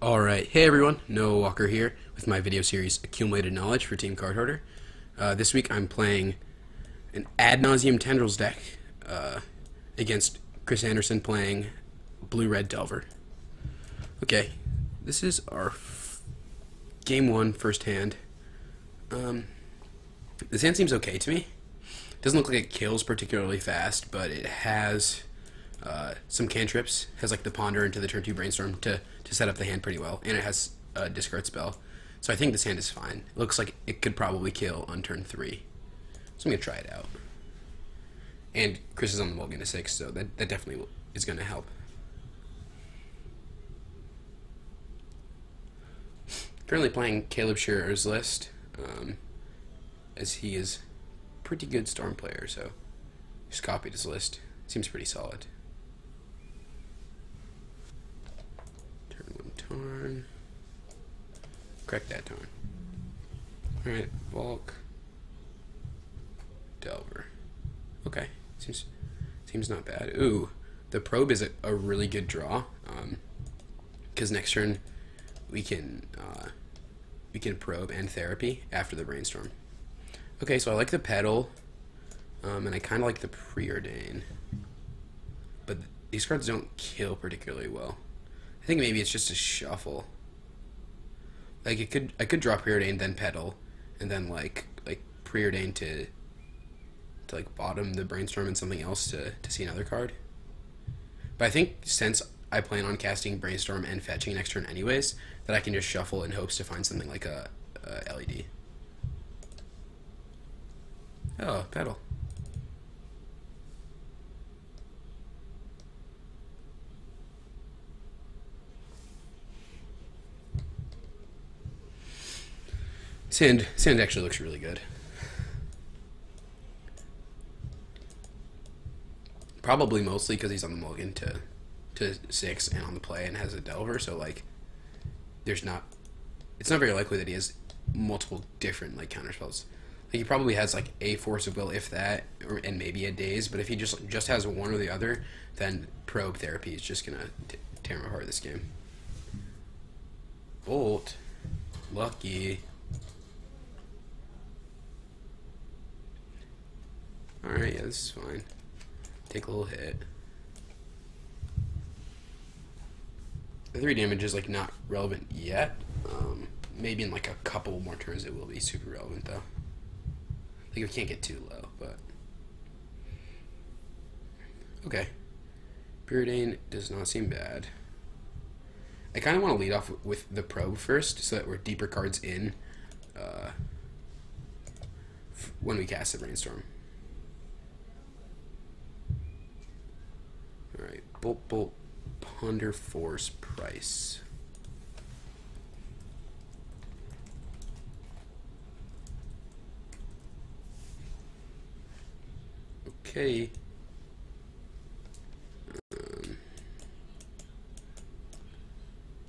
Alright, hey everyone, Noah Walker here with my video series Accumulated Knowledge for Team Cardhoarder. This week I'm playing an Ad Nauseam Tendrils deck against Chris Anderson playing Blue-Red Delver. Okay, this is our game one first hand. This hand seems okay to me. Doesn't look like it kills particularly fast, but it has some cantrips. Has like the Ponder into the turn 2 Brainstorm to set up the hand pretty well, and it has a discard spell. So I think this hand is fine. It looks like it could probably kill on turn 3. So I'm going to try it out. And Chris is on the mulligan to 6, so that definitely is going to help. Currently playing Caleb Shearer's list, as he is a pretty good Storm player, so just copied his list. Seems pretty solid. Turn 1 Tarn. Correct that Tarn. Alright, Bulk. Delver. Okay, seems not bad. Ooh, the Probe is a really good draw, because next turn we can Probe and Therapy after the Brainstorm. Okay, so I like the Petal, and I kind of like the Preordain, but these cards don't kill particularly well. I think maybe it's just a shuffle. Like I could draw Preordain, then Petal, and then like Preordain to like bottom the Brainstorm and something else to see another card. But I think since I plan on casting Brainstorm and fetching next turn anyways, that I can just shuffle in hopes to find something like a LED. Oh, Petal. Sand actually looks really good. Probably mostly because he's on the mulligan to 6 and on the play and has a Delver, so like it's not very likely that he has multiple different like counterspells. Like he probably has like a Force of Will, if that, and maybe a Daze, but if he just has one or the other, then Probe Therapy is just gonna tear him apart this game. Bolt. Lucky. Alright, yeah, this is fine. Take a little hit. The 3 damage is like not relevant yet. Maybe in like a couple more turns it will be super relevant though. Like we can't get too low, but okay. Preordain does not seem bad. I kind of want to lead off with the Probe first, so that we're deeper cards in when we cast the Brainstorm. Alright, Bolt, Ponder, Force, Price. Okay.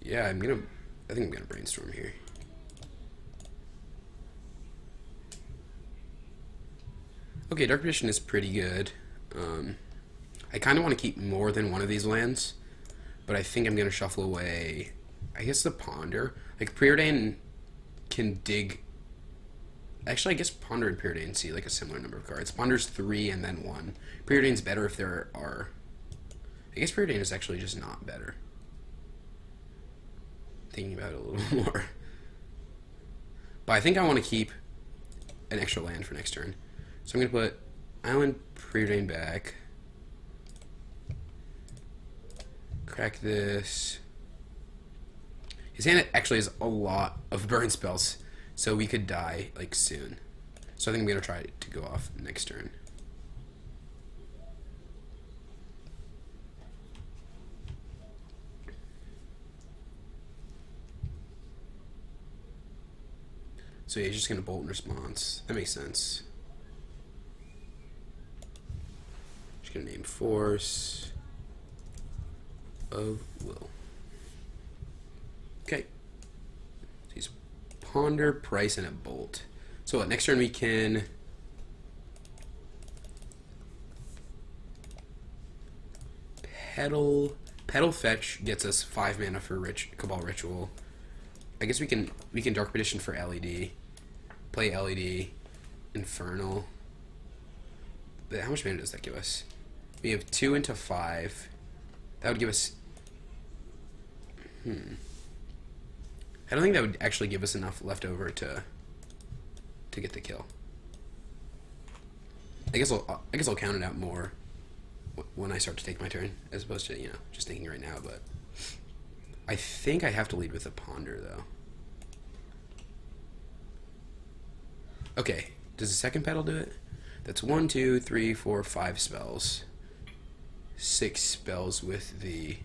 Yeah, I think I'm gonna Brainstorm here. Okay, Dark Vision is pretty good. I kind of want to keep more than one of these lands, but I think I'm going to shuffle away, I guess, the Ponder. Like, Preordain can dig... Actually, I guess Ponder and Preordain see, like, a similar number of cards. Ponder's 3 and then 1. Preordain's better if there are... I guess Preordain is actually just not better. Thinking about it a little more. But I think I want to keep an extra land for next turn. So I'm going to put Island Preordain back. Crack this. His hand actually has a lot of burn spells, so we could die like soon. So I think I'm gonna try to go off next turn. So yeah, he's just gonna bolt in response. That makes sense. Just gonna name Force of Will. Okay. So he's Ponder, Price, and a Bolt. So what, next turn we can Petal, Petal Fetch gets us 5 mana for Cabal Ritual. I guess we can Dark Petition for LED. Play LED. Infernal. But how much mana does that give us? We have 2 into 5. That would give us... I don't think that would actually give us enough left over to get the kill. I guess I'll count it out more when I start to take my turn, as opposed to, you know, just thinking right now. But I think I have to lead with a Ponder, though. Okay, does the second petal do it? That's 1, 2, 3, 4, 5 spells. 6 spells with the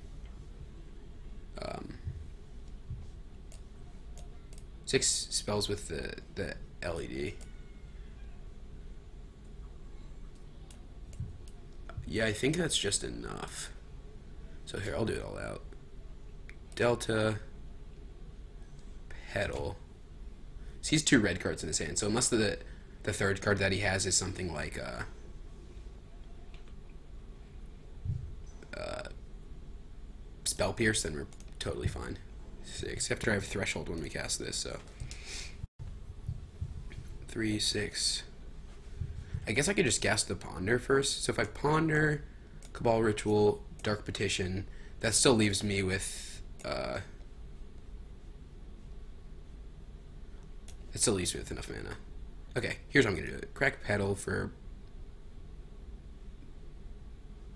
6 spells with the LED. Yeah, I think that's just enough. So here, I'll do it all out. Delta, Petal. So he's 2 red cards in his hand. So unless the third card that he has is something like Spell Pierce, then we're totally fine. 6. You have to drive Threshold when we cast this, so 3, 6. I guess I could just cast the Ponder first. So if I Ponder, Cabal Ritual, Dark Petition, that still leaves me with enough mana. Okay, here's how I'm gonna do it. Crack Petal for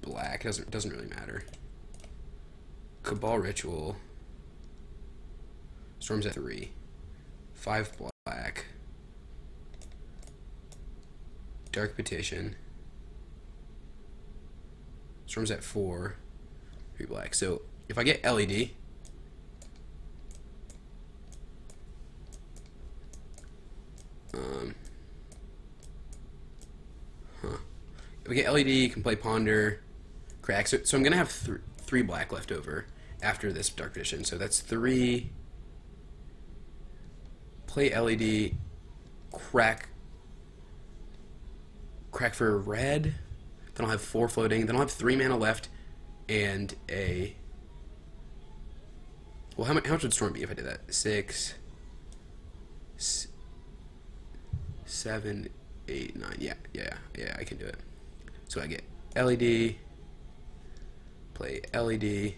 black. Doesn't really matter. Cabal Ritual. Storms at 3. 5 black. Dark Petition. Storms at 4. 3 black. So if I get LED, if we get LED, you can play Ponder, crack. So I'm gonna have 3 black left over after this Dark Petition. So that's 3. Play LED, crack for red. Then I'll have 4 floating. Then I'll have 3 mana left, and a. Well, how much would Storm be if I did that? 6, 7, 8, 9. Yeah, I can do it. So I get LED, play LED.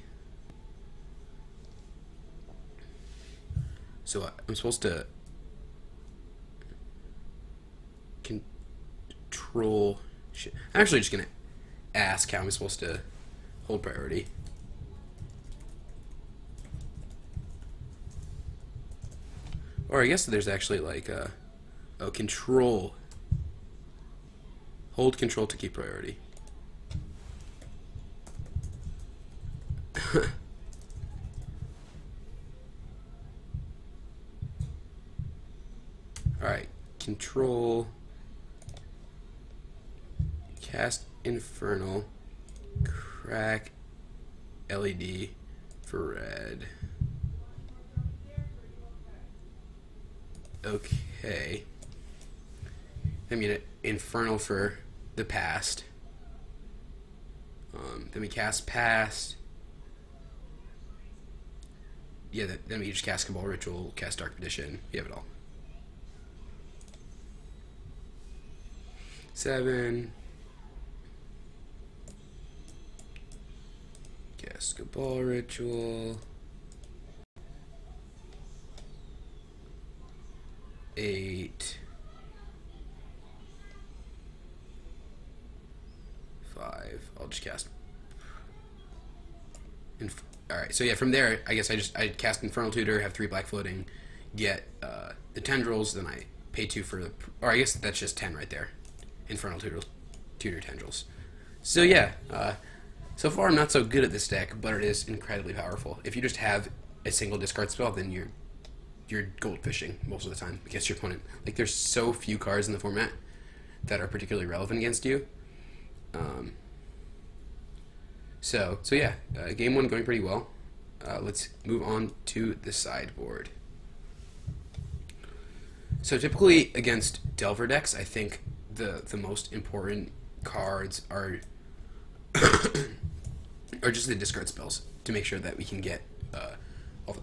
So I'm supposed to control shit. I'm actually just gonna ask how I'm supposed to hold priority. Or I guess there's actually like control. Hold control to keep priority. Alright, control, cast Infernal, crack LED for red. Okay. I mean, Infernal for the past. Then we cast Past. Yeah, then we just cast Cabal Ritual, cast Dark Petition. You have it all. 7. Cast Cabal Ritual. 8. 5. I'll just cast. Alright, so yeah, from there, I guess I cast Infernal Tutor, have 3 black floating, get the tendrils, then I pay 2 for the. Or I guess that's just 10 right there. Infernal Tutor tendrils. So yeah, so far I'm not so good at this deck, but it is incredibly powerful. If you just have a single discard spell, then you're gold fishing most of the time against your opponent. Like, there's so few cards in the format that are particularly relevant against you. So yeah, game 1 going pretty well. Let's move on to the sideboard. So typically against Delver decks, I think the most important cards are or just the discard spells to make sure that we can get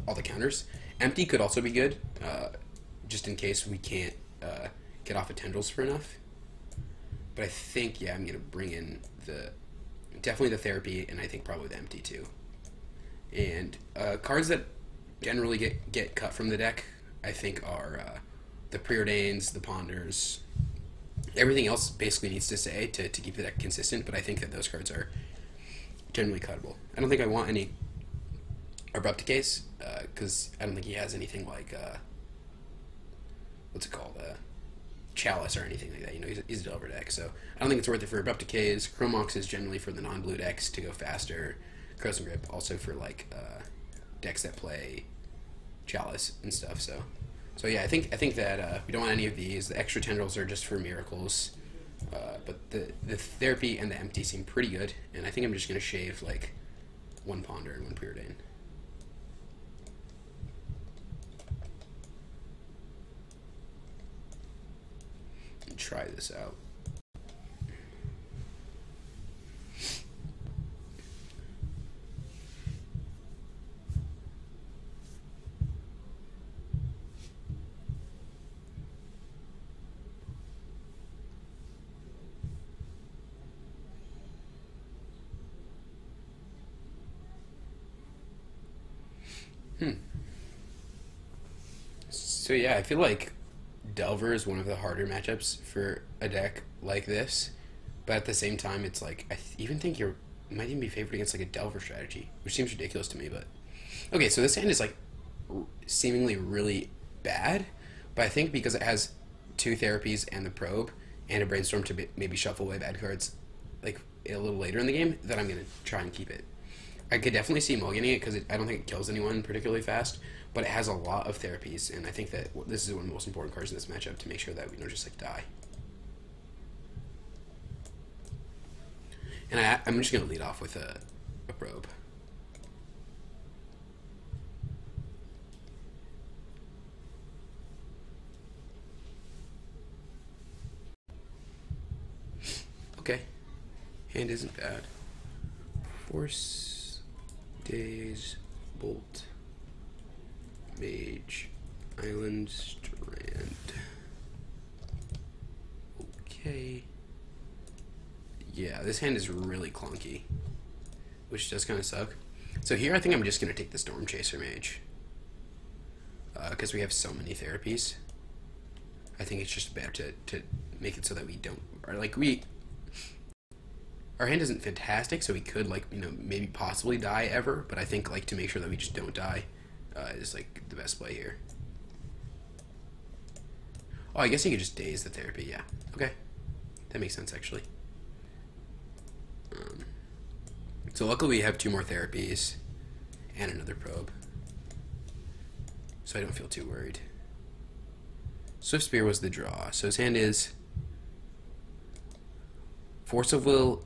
all the counters. Empty could also be good, just in case we can't get off of tendrils for enough. But I think, yeah, I'm going to bring in definitely the therapy, and I think probably the empty too. And cards that generally get cut from the deck, I think, are the Preordains, the Ponders. Everything else basically needs to stay to keep the deck consistent, but I think that those cards are generally cuttable. I don't think I want any Abrupt Decays, because I don't think he has anything like, what's it called, Chalice or anything like that. You know, he's a Delver deck, so I don't think it's worth it for Abrupt Decays. Chromox is generally for the non-blue decks to go faster. Corrosive Grip also for, like, decks that play Chalice and stuff, so yeah, I think that we don't want any of these. The extra tendrils are just for miracles, but the therapy and the empty seem pretty good, and I think I'm just going to shave, like, one Ponder and one Preordain. And try this out. So yeah, I feel like Delver is one of the harder matchups for a deck like this, but at the same time, it's like I even think you might even be favored against like a Delver strategy, which seems ridiculous to me. But okay, so this hand is like seemingly really bad, but I think because it has two therapies and the probe and a brainstorm to maybe shuffle away bad cards like a little later in the game, that I'm gonna try and keep it. I could definitely see mulliganing it because I don't think it kills anyone particularly fast, but it has a lot of therapies, and I think that this is one of the most important cards in this matchup to make sure that we don't just like die. And I'm just going to lead off with a probe. Okay, hand isn't bad. Force, Daze, Bolt, Mage, Island, Strand. Okay. Yeah, this hand is really clunky, which does kind of suck. So here I think I'm just going to take the Storm Chaser Mage, because we have so many therapies. I think it's just better to make it so that we don't, or like our hand isn't fantastic, so we could, like, you know, maybe possibly die ever, but I think, like, to make sure that we just don't die is, like, the best play here. Oh, I guess you could just daze the therapy, yeah. Okay. That makes sense, actually. So luckily we have two more therapies and another probe, so I don't feel too worried. Swift Spear was the draw, so his hand is Force of Will,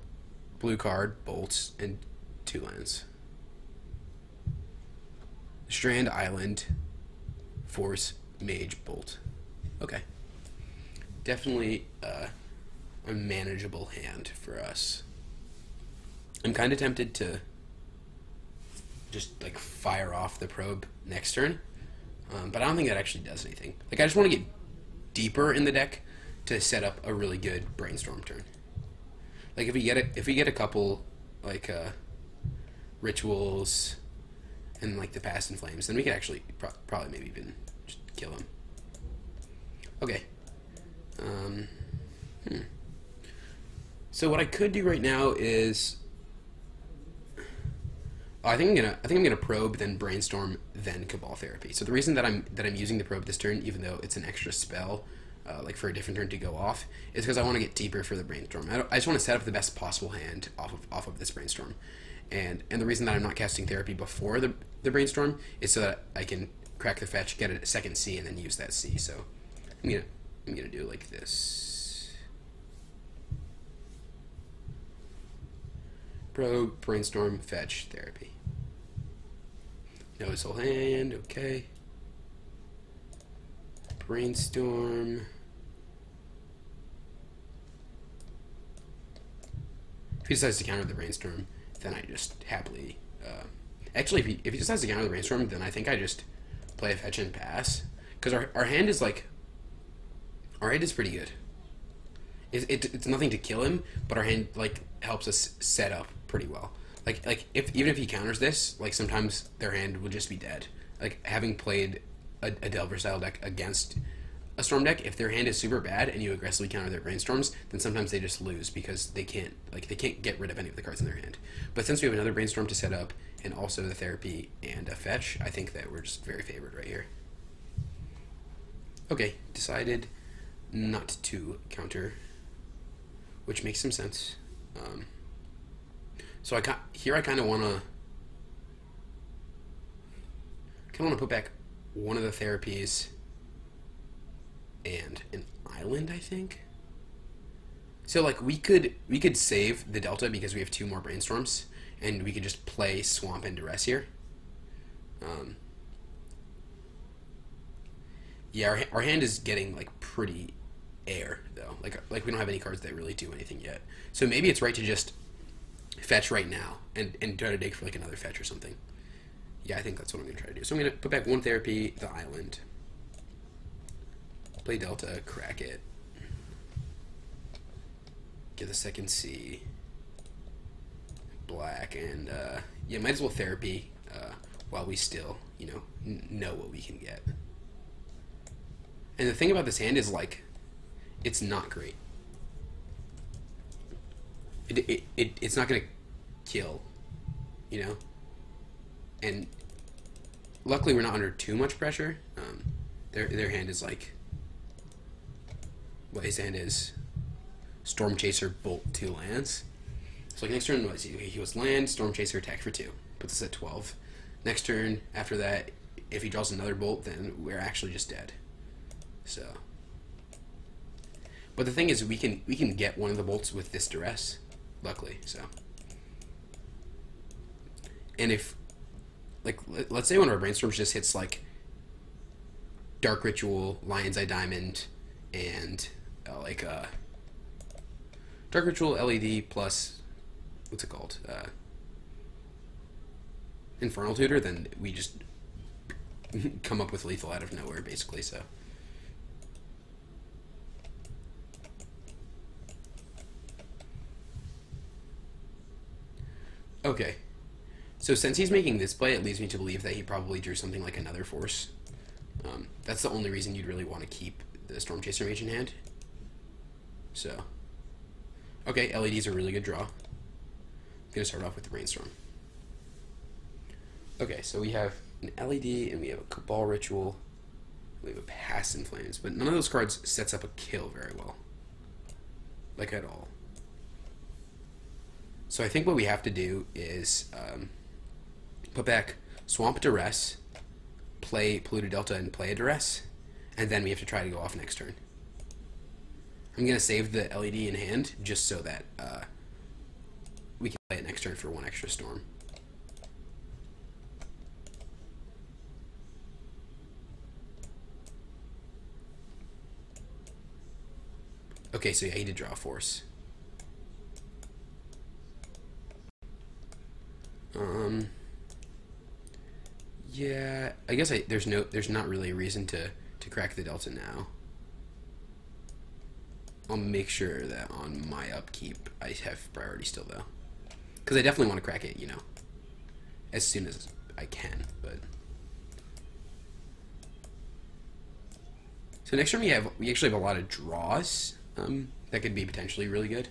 blue card, bolts, and 2 lands. Strand, Island, Force, Mage, Bolt. Okay. Definitely a manageable hand for us. I'm kind of tempted to just like fire off the probe next turn, but I don't think that actually does anything. Like, I just want to get deeper in the deck to set up a really good brainstorm turn. Like, if we get a couple like rituals and like the Past in Flames, then we could actually probably maybe even just kill him. Okay. So what I could do right now is, I think I'm gonna probe, then brainstorm, then Cabal Therapy. So the reason that I'm using the probe this turn, even though it's an extra spell, like for a different turn to go off, is because I want to get deeper for the brainstorm. I just want to set up the best possible hand off of this brainstorm, and the reason that I'm not casting therapy before the brainstorm is so that I can crack the fetch, get a second C, and then use that C. So I'm gonna do it like this: probe, brainstorm, fetch, therapy. No, his whole hand. Okay. Brainstorm. If he decides to counter the brainstorm, then I just happily. Actually, if he just has to counter the brainstorm, then I think I just play a fetch and pass, because our hand is like, our hand is pretty good. It's nothing to kill him, but our hand like helps us set up pretty well. Like even if he counters this, like sometimes their hand will just be dead. Like having played a Delver style deck against a Storm deck, if their hand is super bad and you aggressively counter their brainstorms, then sometimes they just lose because they can't get rid of any of the cards in their hand. But since we have another brainstorm to set up and also the therapy and a fetch, I think that we're just very favored right here. Okay, decided not to counter, which makes some sense. So I kind of want to put back one of the therapies and an island, I think. So like we could save the Delta because we have 2 more brainstorms, and we could just play Swamp and Duress here. Yeah, our hand is getting like pretty air though. Like we don't have any cards that really do anything yet. So maybe it's right to just fetch right now and try to dig for like another fetch or something. Yeah, I think that's what I'm gonna try to do. So I'm gonna put back 1 therapy, the island. Play Delta, crack it. Get the second C. Black, and yeah, might as well therapy while we still, you know what we can get. And the thing about this hand is like, it's not great. It's not gonna kill, you know. And luckily we're not under too much pressure. Their hand is like, what his hand is, Storm Chaser, Bolt, 2 lands. So like next turn was he was land, Storm Chaser, attack for 2, puts us at 12. Next turn after that, if he draws another Bolt, then we're actually just dead. So, but the thing is, we can get one of the bolts with this Duress, luckily. So, and if like let's say one of our brainstorms just hits like Dark Ritual, Lion's Eye Diamond, and Dark Ritual LED plus what's it called? Infernal Tutor, then we just come up with lethal out of nowhere, basically. So. Okay, so since he's making this play, it leads me to believe that he probably drew something like another force. That's the only reason you'd really want to keep the Storm Chaser Mage in hand. So, okay, LED's a really good draw. I'm gonna start off with the Brainstorm. Okay, so we have an LED and we have a Cabal Ritual. We have a Pass in Flames, but none of those cards sets up a kill very well, like at all. So I think what we have to do is put back Swamp Duress, play Polluted Delta and play a Duress, and then we have to try to go off next turn. I'm going to save the LED in hand just so that we can play it next turn for 1 extra Storm. Okay, so yeah, he did draw a force. Yeah, I guess there's not really a reason to crack the Delta now. I'll make sure that on my upkeep I have priority still though, because I definitely want to crack it, you know, as soon as I can. But so next turn we actually have a lot of draws that could be potentially really good.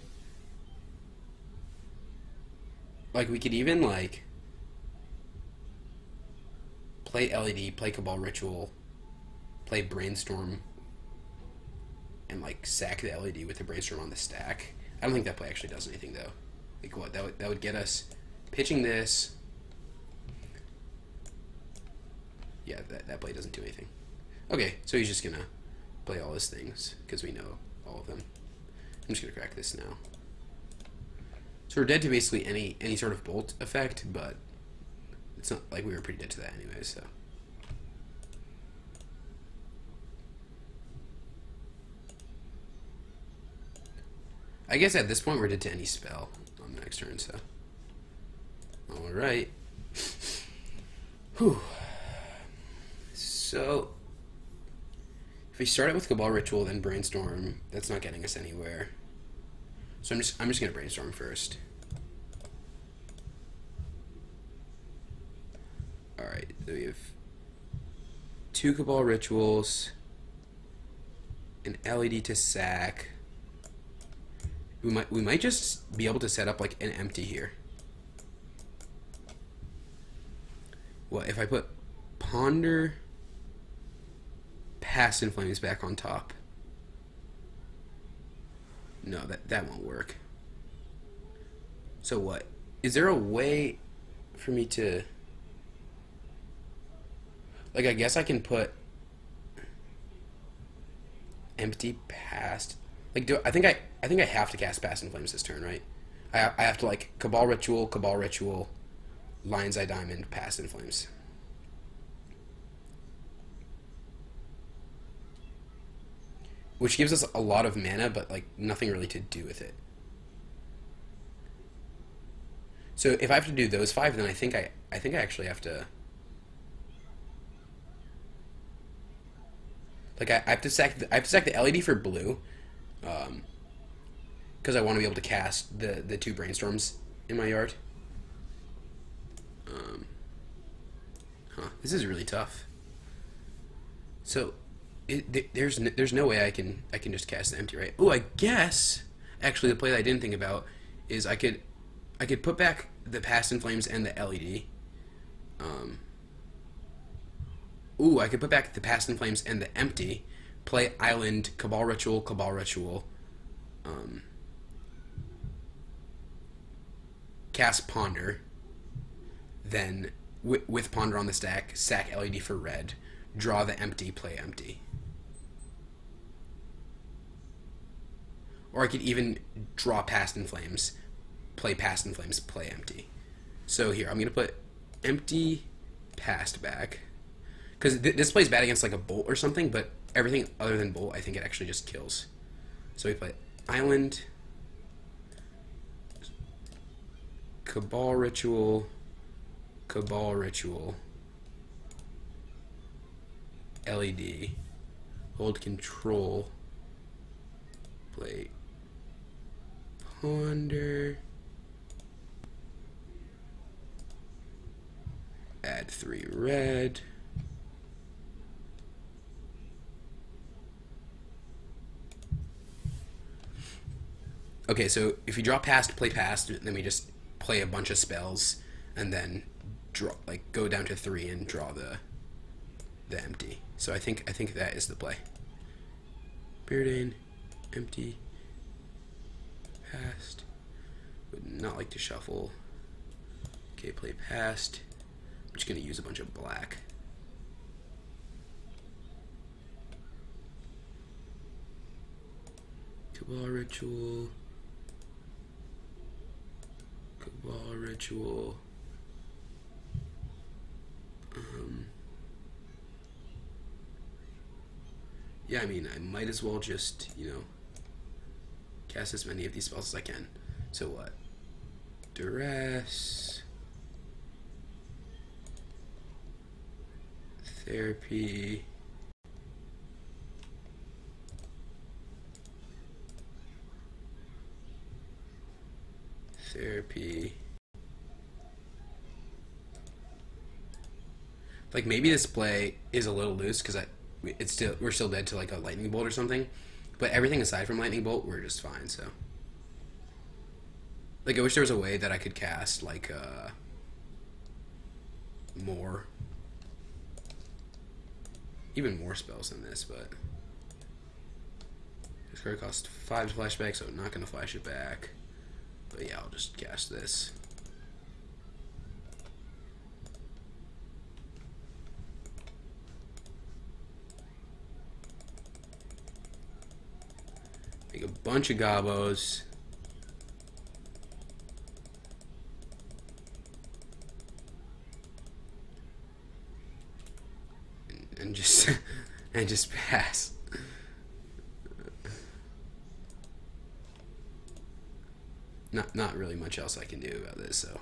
Like we could even like play LED, play Cabal Ritual, play Brainstorm, and like sack the LED with the Brainstorm on the stack. I don't think that play actually does anything though. Like what that would get us pitching this. Yeah, that play doesn't do anything. Okay, so he's just gonna play all his things because we know all of them. I'm just gonna crack this now. So we're dead to basically any sort of bolt effect, but it's not like we were pretty dead to that anyway, so. I guess at this point we're dead to any spell on the next turn, so. All right. Whew. So, if we start it with Cabal Ritual, then Brainstorm, that's not getting us anywhere. So I'm just gonna Brainstorm first. All right. So we have 2 Cabal Rituals, an LED to sack. We might just be able to set up like an empty here. Well, if I put Ponder, Past in Flames back on top. No, that won't work. So what? Is there a way for me to, like, I guess I can put empty Past. Like, I think I have to cast Past in Flames this turn, right? I have to like Cabal Ritual, Lion's Eye Diamond, Past in Flames. Which gives us a lot of mana, but like nothing really to do with it. So if I have to do those 5, then I think I actually have to, like, I have to sack the LED for blue, because I want to be able to cast the 2 Brainstorms in my yard. This is really tough. So there's no way I can just cast the empty, right? Oh, I guess actually the play that I didn't think about is I could put back the Past in Flames and the LED. Ooh, I could put back the Past in Flames and the empty, play Island, Cabal Ritual, cast Ponder, then with Ponder on the stack, sack LED for red, draw the empty, play empty. Or I could even draw Past in Flames, play Past in Flames, play empty. So here, I'm going to put empty, Past back. Because this plays bad against like a Bolt or something, but everything other than Bolt, I think it actually just kills. So we play Island, Cabal Ritual, LED, hold control, play Ponder, add 3 red, okay, so if you draw Past, play Past, then we just play a bunch of spells and then draw, like, go down to 3 and draw the empty. So I think that is the play. Beardane, empty, Past. Would not like to shuffle. Okay, play Past. I'm just gonna use a bunch of black. Cabal Ritual. Yeah, I mean, I might as well just, cast as many of these spells as I can. So what? Duress, Therapy, like, maybe this play is a little loose because we're still dead to like a lightning bolt or something, but everything aside from lightning bolt, we're just fine. So, like, I wish there was a way that I could cast like even more spells than this, but this card costs 5 to flashback, so I'm not gonna flash it back. But yeah, I'll just cast this. Make a bunch of gobos. And just and just pass. Not really much else I can do about this, so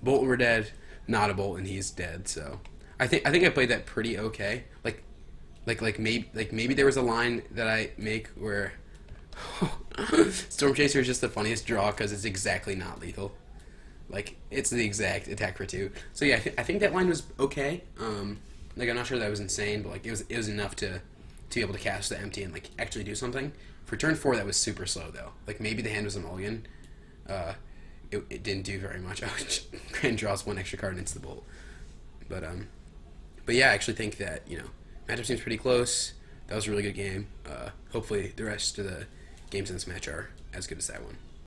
Bolt, we're dead. Not a Bolt, and he's dead. So I think I played that pretty okay. Maybe there was a line that I make where Storm Chaser is just the funniest draw because it's exactly not lethal. Like, it's the exact attack for 2. So yeah, I think that line was okay. Like, I'm not sure that was insane, but like it was enough to be able to cast the empty and like actually do something. For turn 4, that was super slow though. Like, maybe the hand was a mulligan. It didn't do very much. Grand draws 1 extra card and it's the Bolt. But yeah, I actually think that, you know, matchup seems pretty close. That was a really good game. Hopefully the rest of the games in this match are as good as that one.